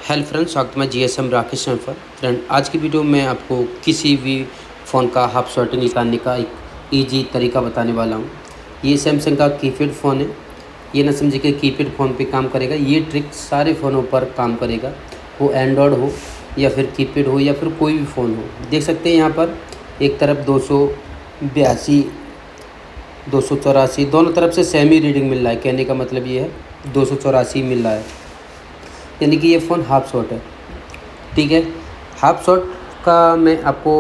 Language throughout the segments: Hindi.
हेलो फ्रेंड्स, स्वागत है जीएसएम राकेश पर। फ्रेंड, आज की वीडियो में आपको किसी भी फ़ोन का हाफ शॉर्टिंग निकालने का एक इजी तरीका बताने वाला हूँ। ये सैमसंग का कीपैड फ़ोन है। ये ना समझिए कि कीपैड फ़ोन पे काम करेगा। ये ट्रिक सारे फ़ोनों पर काम करेगा, वो एंड्रॉयड हो या फिर कीपैड हो या फिर कोई भी फ़ोन हो। देख सकते हैं यहाँ पर एक तरफ 282, 284 दोनों तरफ से सेम ही रीडिंग मिल रहा है। कहने का मतलब ये है 284 मिल रहा है, यानी कि ये फ़ोन हाफ शॉट है। ठीक है, हाफ शॉट का मैं आपको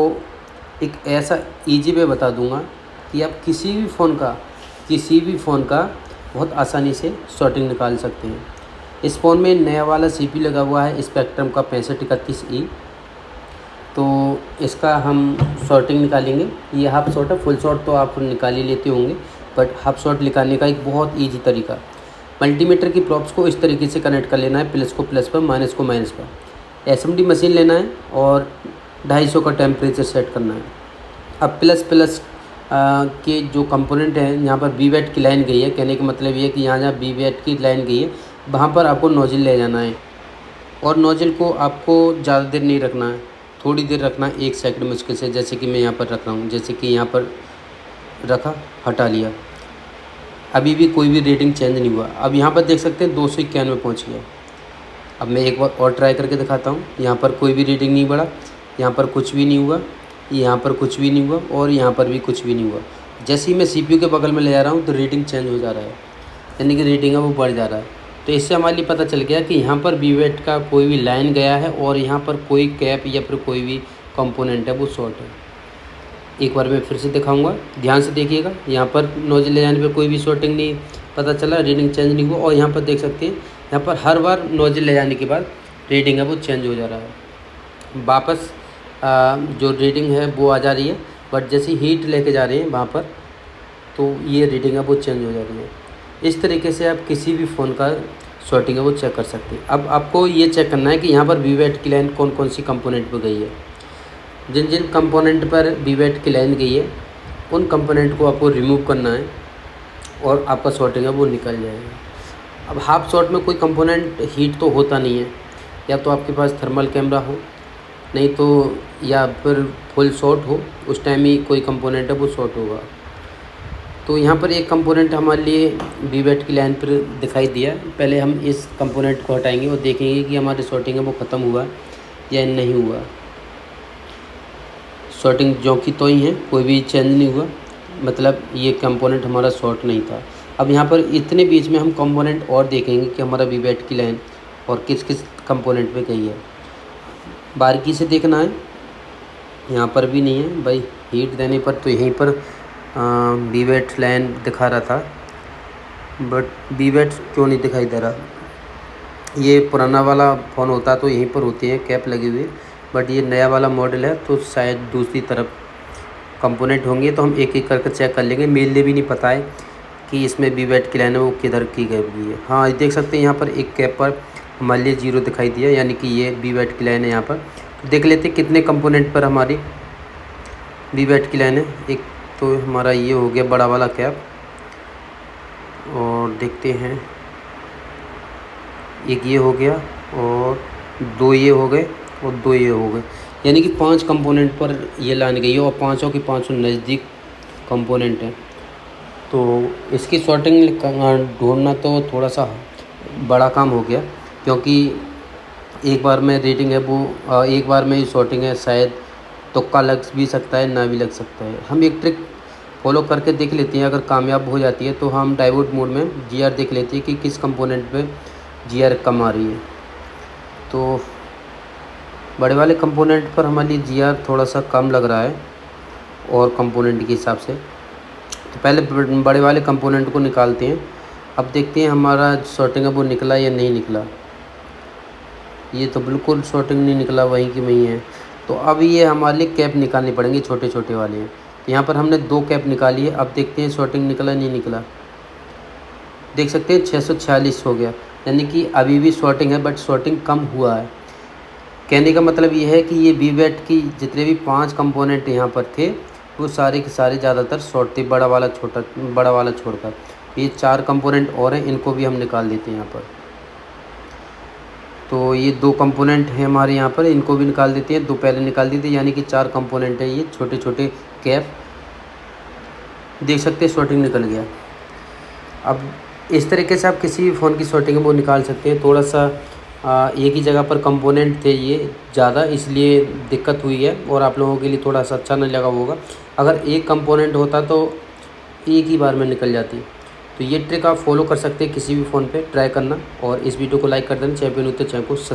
एक ऐसा इजी वे बता दूंगा कि आप किसी भी फ़ोन का बहुत आसानी से शॉर्टिंग निकाल सकते हैं। इस फ़ोन में नया वाला CPU लगा हुआ है स्पेक्ट्रम का 6531E। तो इसका हम शॉर्टिंग निकालेंगे। ये हाफ शॉट है, फुल शॉट तो आप निकाल ही लेते होंगे, बट हाफ शॉट निकालने का एक बहुत ईजी तरीका, मल्टीमीटर की प्रॉप्स को इस तरीके से कनेक्ट कर लेना है, प्लस को प्लस पर, माइनस को माइनस पर। SMD मशीन लेना है और 250 का टेम्परेचर सेट करना है। अब प्लस प्लस के जो कंपोनेंट हैं, यहाँ पर BWAT की लाइन गई है। कहने का मतलब ये है कि यहाँ जहाँ BWAT की लाइन गई है वहाँ पर आपको नोजल ले जाना है, और नोजल को आपको ज़्यादा देर नहीं रखना है, थोड़ी देर रखना है, 1 सेकंड मुश्किल से। जैसे कि मैं यहाँ पर रख रहा हूँ, जैसे कि यहाँ पर रखा, हटा लिया, अभी भी कोई भी रेटिंग चेंज नहीं हुआ। अब यहाँ पर देख सकते हैं 291 पहुँच गया। अब मैं एक बार और ट्राई करके दिखाता हूँ। यहाँ पर कोई भी रीडिंग नहीं बढ़ा, यहाँ पर कुछ भी नहीं हुआ, यहाँ पर कुछ भी नहीं हुआ, और यहाँ पर भी कुछ भी नहीं हुआ। जैसे ही मैं CPU के बगल में ले जा रहा हूँ तो रीडिंग चेंज हो जा रहा है, यानी कि रीडिंग है वो बढ़ जा रहा है। तो इससे हमारे लिए पता चल गया कि यहाँ पर BWAT का कोई भी लाइन गया है और यहाँ पर कोई कैप या फिर कोई भी कंपोनेंट है वो शॉर्ट है। एक बार मैं फिर से दिखाऊंगा, ध्यान से देखिएगा। यहाँ पर नोजल ले जाने पर कोई भी शॉर्टिंग नहीं पता चला, रीडिंग चेंज नहीं हुआ, और यहाँ पर देख सकते हैं यहाँ पर हर बार नोजल ले जाने के बाद रीडिंग है वो चेंज हो जा रहा है। वापस जो रीडिंग है वो आ जा रही है, बट जैसे हीट लेके जा रहे हैं वहाँ पर तो ये रीडिंग है वो चेंज हो जा रही है। इस तरीके से आप किसी भी फ़ोन का शॉर्टिंग है वो चेक कर सकते हैं। अब आपको ये चेक करना है कि यहाँ पर BWAT की लाइन कौन कौन सी कंपोनेंट पर गई है। जिन जिन कंपोनेंट पर BWAT की लाइन गई है उन कंपोनेंट को आपको रिमूव करना है और आपका शॉर्टिंग है वो निकल जाएगा। अब हाफ शॉट में कोई कंपोनेंट हीट तो होता नहीं है, या तो आपके पास थर्मल कैमरा हो, नहीं तो या फिर फुल शॉट हो, उस टाइम ही कोई कंपोनेंट है वो शॉट होगा। तो यहाँ पर एक कंपोनेंट हमारे लिए BWAT की लाइन पर दिखाई दिया। पहले हम इस कंपोनेंट को हटाएंगे और देखेंगे कि हमारी शॉर्टिंग है वो ख़त्म हुआ या नहीं हुआ। शॉर्टिंग जो की तो ही है, कोई भी चेंज नहीं हुआ, मतलब ये कंपोनेंट हमारा शॉर्ट नहीं था। अब यहाँ पर इतने बीच में हम कंपोनेंट और देखेंगे कि हमारा BWAT की लाइन और किस किस कंपोनेंट पे गई है। बारीकी से देखना है। यहाँ पर भी नहीं है भाई, हीट देने पर तो यहीं पर BWAT लाइन दिखा रहा था, बट BWAT क्यों नहीं दिखाई दे रहा। ये पुराना वाला फ़ोन होता तो यहीं पर होती है कैप लगी हुई, बट ये नया वाला मॉडल है तो शायद दूसरी तरफ कंपोनेंट होंगे। तो हम एक एक करके चेक कर लेंगे। मेरे लिए भी नहीं पता है कि इसमें BWAT की लाइन है वो किधर की गई हुई है। हाँ, देख सकते हैं यहाँ पर एक कैप पर हमारे लिए 0 दिखाई दिया, यानी कि ये BWAT की लाइन है। यहाँ पर तो देख लेते हैं कितने कंपोनेंट पर हमारी BWAT की लाइन है। एक तो हमारा ये हो गया बड़ा वाला कैप, और देखते हैं एक ये हो गया, और 2 ये हो गए, और 2 ये हो गए, यानी कि 5 कंपोनेंट पर ये लाइन गई है, और पाँचों की पाँचों नज़दीक कंपोनेंट हैं। तो इसकी शॉर्टिंग ढूंढना तो थोड़ा सा बड़ा काम हो गया, क्योंकि एक बार में रीडिंग है वो एक बार में ही शॉर्टिंग है, शायद तुक्का लग भी सकता है, ना भी लग सकता है। हम एक ट्रिक फॉलो करके देख लेते हैं, अगर कामयाब हो जाती है तो हम डाइवर्ट मोड में GR देख लेते हैं कि किस कंपोनेंट पे GR कम आ रही है। तो बड़े वाले कंपोनेंट पर हमारे लिए GR थोड़ा सा कम लग रहा है और कंपोनेंट के हिसाब से। तो पहले बड़े वाले कंपोनेंट को निकालते हैं। अब देखते हैं हमारा शॉर्टिंग है वो निकला या नहीं निकला। ये तो बिल्कुल शॉर्टिंग नहीं निकला, वहीं की वहीं है। तो अब ये हमारे लिए कैप निकालनी पड़ेंगी, छोटे छोटे वाले हैं। यहाँ पर हमने 2 कैप निकाली है। अब देखते हैं शॉर्टिंग निकला नहीं निकला। देख सकते हैं 646 हो गया, यानी कि अभी भी शॉर्टिंग है, बट शॉर्टिंग कम हुआ है। कहने का मतलब ये है कि ये BWAT की जितने भी 5 कंपोनेंट यहाँ पर थे वो सारे के सारे ज़्यादातर शॉर्ट थे, बड़ा वाला छोड़कर। ये 4 कंपोनेंट और हैं, इनको भी हम निकाल देते हैं यहाँ पर। तो ये 2 कंपोनेंट हैं हमारे यहाँ पर, इनको भी निकाल देते हैं। 2 पहले निकाल दी थी, यानी कि 4 कंपोनेंट है ये छोटे छोटे कैप। देख सकते हैं शॉर्टिंग निकल गया। अब इस तरीके से आप किसी भी फ़ोन की शॉर्टिंग है वो निकाल सकते हैं। थोड़ा सा एक ही जगह पर कंपोनेंट थे ये ज़्यादा, इसलिए दिक्कत हुई है और आप लोगों के लिए थोड़ा सा अच्छा नहीं लगा होगा। अगर एक कंपोनेंट होता तो एक ही बार में निकल जाती। तो ये ट्रिक आप फॉलो कर सकते हैं किसी भी फ़ोन पे, ट्राई करना। और इस वीडियो को लाइक कर देना, चैनल पे नहीं तो चैनल को सब्सक्राइब